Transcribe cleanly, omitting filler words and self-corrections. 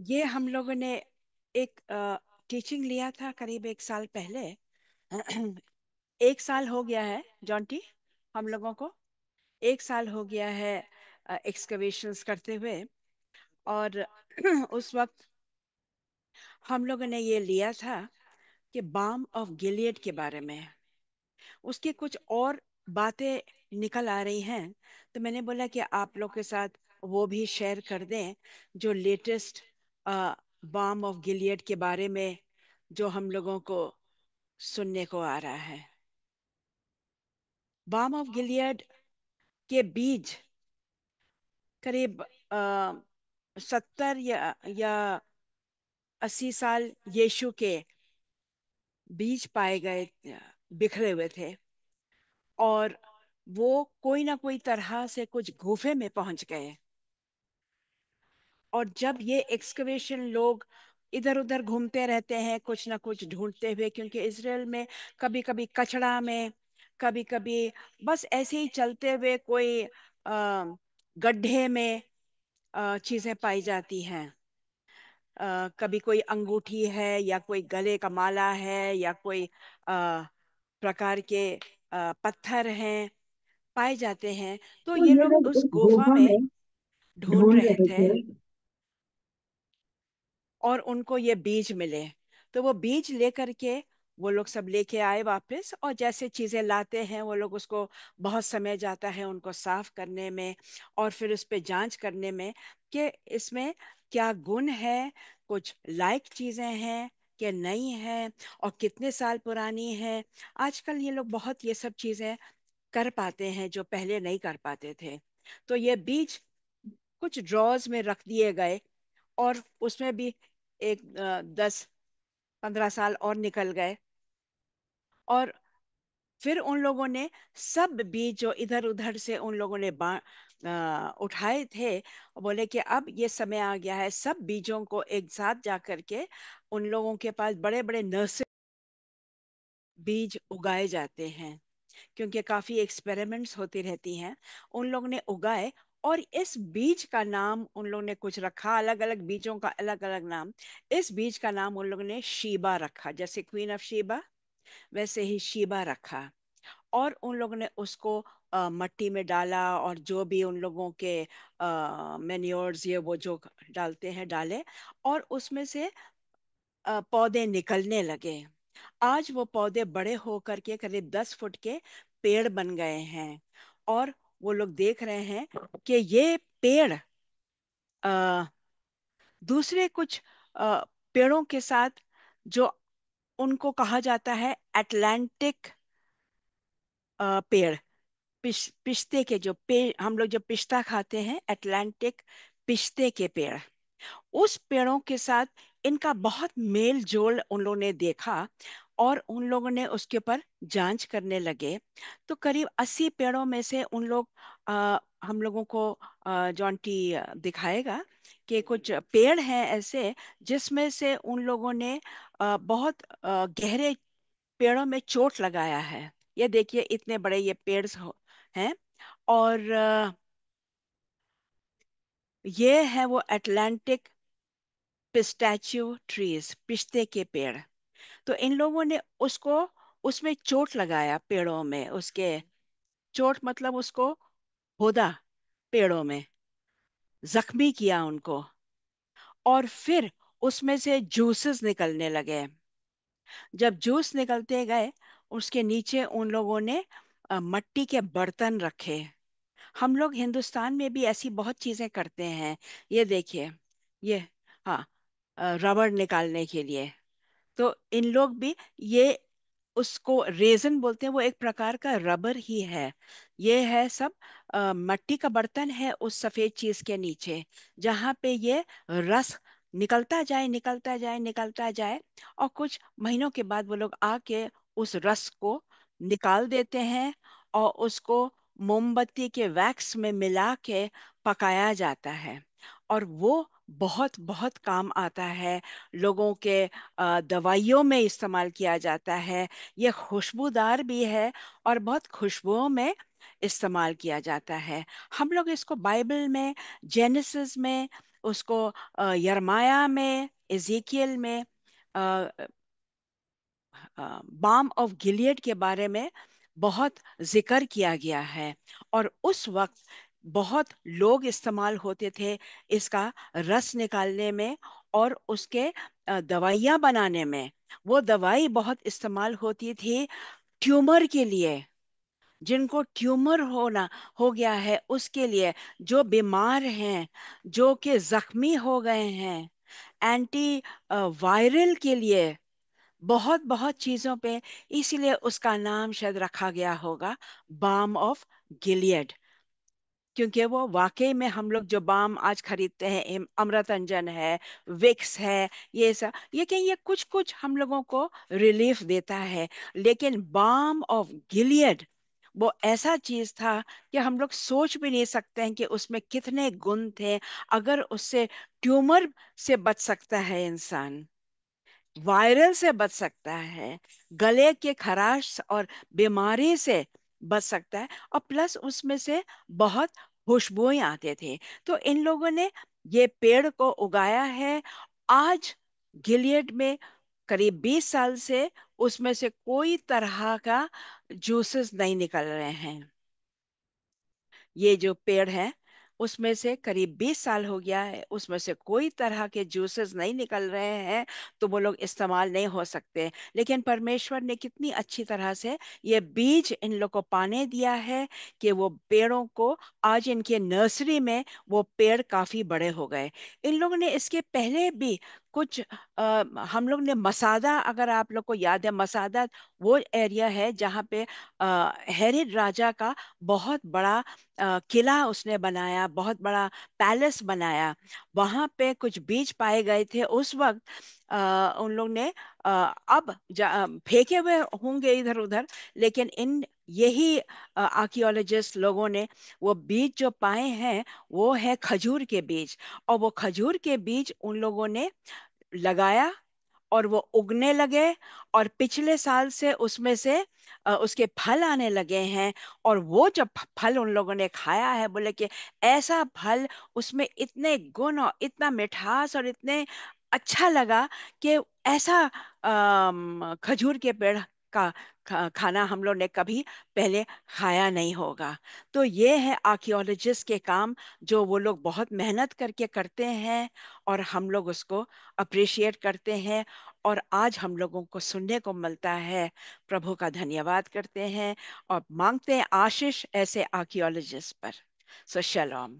ये हम लोगों ने एक टीचिंग लिया था करीब 1 साल पहले। 1 साल हो गया है जॉन्टी, हम लोगों को 1 साल हो गया है एक्सकवेशंस करते हुए। और उस वक्त हम लोगों ने ये लिया था कि बाम ऑफ गिलियड के बारे में उसकी कुछ और बातें निकल आ रही हैं। तो मैंने बोला कि आप लोग के साथ वो भी शेयर कर दें, जो लेटेस्ट बाम ऑफ गिलियड के बारे में जो हम लोगों को सुनने को आ रहा है। बाम ऑफ गिलियड के बीज करीब 70 या 80 साल यीशु के बीज पाए गए, बिखरे हुए थे। और वो कोई ना कोई तरह से कुछ गुफे में पहुंच गए। और जब ये एक्सकवेशन लोग इधर उधर घूमते रहते हैं कुछ ना कुछ ढूंढते हुए, क्योंकि इसराइल में कभी कभी कचड़ा में, कभी कभी बस ऐसे ही चलते हुए कोई गड्ढे में चीजें पाई जाती हैं। कभी कोई अंगूठी है या कोई गले का माला है या कोई प्रकार के पत्थर हैं, पाए जाते हैं। तो तो ये ये लोग लोग उस उस गुफा गुफा में में ढूंढ ढूंढ रहे रहे थे थे। और उनको ये बीज मिले। तो वो बीज लेकर के वो लोग सब लेके आए वापस। और जैसे चीजें लाते हैं वो लोग उसको, बहुत समय जाता है उनको साफ करने में और फिर उस पे जांच करने में कि इसमें क्या गुण है, कुछ लायक चीजें हैं कि नहीं है, और कितने साल पुरानी है। आजकल ये लोग बहुत ये सब चीजें कर पाते हैं जो पहले नहीं कर पाते थे। तो ये बीज कुछ ड्रॉज में रख दिए गए और उसमें भी एक 10-15 साल और निकल गए। और फिर उन लोगों ने सब बीज जो इधर उधर से उन लोगों ने उठाए थे, बोले कि अब ये समय आ गया है सब बीजों को एक साथ जा करके उन लोगों के पास बड़े बड़े नर्सरी बीज उगाए जाते हैं, क्योंकि काफी एक्सपेरिमेंट्स होती रहती हैं। उन लोगों ने उगाए और इस बीज का नाम उन लोगों ने कुछ रखा, अलग अलग बीजों का अलग अलग नाम। इस बीज का नाम उन लोगों ने शीबा रखा, जैसे क्वीन ऑफ शीबा वैसे ही शीबा रखा। और उन लोगों ने उसको मट्टी में डाला और जो भी उन लोगों के मेन्योर्स ये वो जो डालते हैं डाले, और उसमें से पौधे निकलने लगे। आज वो पौधे बड़े होकर के करीब 10 फुट के पेड़ बन गए हैं। और वो लोग देख रहे हैं कि ये पेड़ आ, दूसरे कुछ पेड़ों के साथ, जो उनको कहा जाता है अटलांटिक पेड़, पिस्ते के जो पेड़, हम लोग जो पिस्ता खाते हैं, अटलांटिक पिस्ते के पेड़, उस पेड़ों के साथ इनका बहुत मेल जोल उन लोगों ने देखा। और उन लोगों ने उसके ऊपर जांच करने लगे। तो करीब 80 पेड़ों में से उन लोग, हम लोगों को जॉन टी दिखाएगा कि कुछ पेड़ हैं ऐसे जिसमें से उन लोगों ने बहुत गहरे पेड़ों में चोट लगाया है। ये देखिए इतने बड़े ये पेड़ हैं। और ये है वो अटलांटिक पिस्टैच्यू ट्रीज, पिस्ते के पेड़। तो इन लोगों ने उसको, उसमें चोट लगाया पेड़ों में, उसके चोट मतलब उसको खोदा पेड़ों में, जख्मी किया उनको। और फिर उसमें से जूसेस निकलने लगे। जब जूस निकलते गए उसके नीचे उन लोगों ने मट्टी के बर्तन रखे। हम लोग हिंदुस्तान में भी ऐसी बहुत चीजें करते हैं। ये देखिए, ये, हाँ, रबड़ निकालने के लिए। तो इन लोग भी ये, उसको रेजन बोलते हैं, वो एक प्रकार का रबर ही है। ये है सब मट्टी का बर्तन है उस सफेद चीज के नीचे, जहां पे ये रस निकलता जाए निकलता जाए निकलता जाए। और कुछ महीनों के बाद वो लोग आके उस रस को निकाल देते हैं और उसको मोमबत्ती के वैक्स में मिला के पकाया जाता है। और वो बहुत बहुत काम आता है लोगों के, दवाइयों में इस्तेमाल किया जाता है। ये खुशबूदार भी है और बहुत खुशबुओं में इस्तेमाल किया जाता है। हम लोग इसको बाइबल में, जेनेसिस में, उसको यरमाया में, एजेकियल में बाम ऑफ गिलियड के बारे में बहुत जिक्र किया गया है। और उस वक्त बहुत लोग इस्तेमाल होते थे इसका रस निकालने में और उसके दवाइयाँ बनाने में। वो दवाई बहुत इस्तेमाल होती थी ट्यूमर के लिए, जिनको ट्यूमर होना हो गया है उसके लिए, जो बीमार हैं, जो कि जख्मी हो गए हैं, एंटी वायरल के लिए, बहुत बहुत चीजों पे। इसीलिए उसका नाम शायद रखा गया होगा बाम ऑफ गिलियड, क्योंकि वो वाकई में हम लोग जो बाम आज खरीदते हैं, अमृत अंजन है, विक्स है, ये सब, ये कि ये कुछ कुछ हम लोगों को रिलीफ देता है, लेकिन बाम ऑफ गिलियड वो ऐसा चीज था कि हम लोग सोच भी नहीं सकते हैं कि उसमें कितने गुण थे। अगर उससे ट्यूमर से बच सकता है इंसान, वायरल से बच सकता है, गले के खराश और बीमारी से बच सकता है, और प्लस उसमें से बहुत खुशबुएं आते थे। तो इन लोगों ने ये पेड़ को उगाया है। आज गिलियड में करीब 20 साल से उसमें से कोई तरह का जूसेस नहीं निकल रहे हैं। ये जो पेड़ है उसमें से करीब 20 साल हो गया है, उसमें से कोई तरह के जूसेस नहीं निकल रहे हैं, तो वो लोग इस्तेमाल नहीं हो सकते। लेकिन परमेश्वर ने कितनी अच्छी तरह से ये बीज इन लोग को पाने दिया है कि वो पेड़ों को, आज इनके नर्सरी में वो पेड़ काफी बड़े हो गए। इन लोगों ने इसके पहले भी कुछ हम लोग ने मसादा, अगर आप लोग को याद है, मसादा वो एरिया है जहाँ पे हेरोद राजा का बहुत बड़ा किला उसने बनाया, बहुत बड़ा पैलेस बनाया। वहां पे कुछ बीज पाए गए थे उस वक्त। उन लोग ने अब फेंके हुए होंगे इधर उधर, लेकिन इन यही आर्कियोलॉजिस्ट लोगों ने वो बीज जो पाए हैं वो है खजूर के बीज। और वो खजूर के बीज उन लोगों ने लगाया और वो उगने लगे, और पिछले साल से उसमें से उसके फल आने लगे हैं। और वो जब फल उन लोगों ने खाया है, बोले कि ऐसा फल, उसमें इतने गुण और इतना मिठास और इतने अच्छा लगा कि ऐसा खजूर के पेड़ का खाना हम लोग ने कभी पहले खाया नहीं होगा। तो ये है आर्कियोलॉजिस्ट के काम, जो वो लोग बहुत मेहनत करके करते हैं, और हम लोग उसको अप्रिशिएट करते हैं, और आज हम लोगों को सुनने को मिलता है। प्रभु का धन्यवाद करते हैं और मांगते हैं आशीष ऐसे आर्कियोलॉजिस्ट पर। सो शलोम।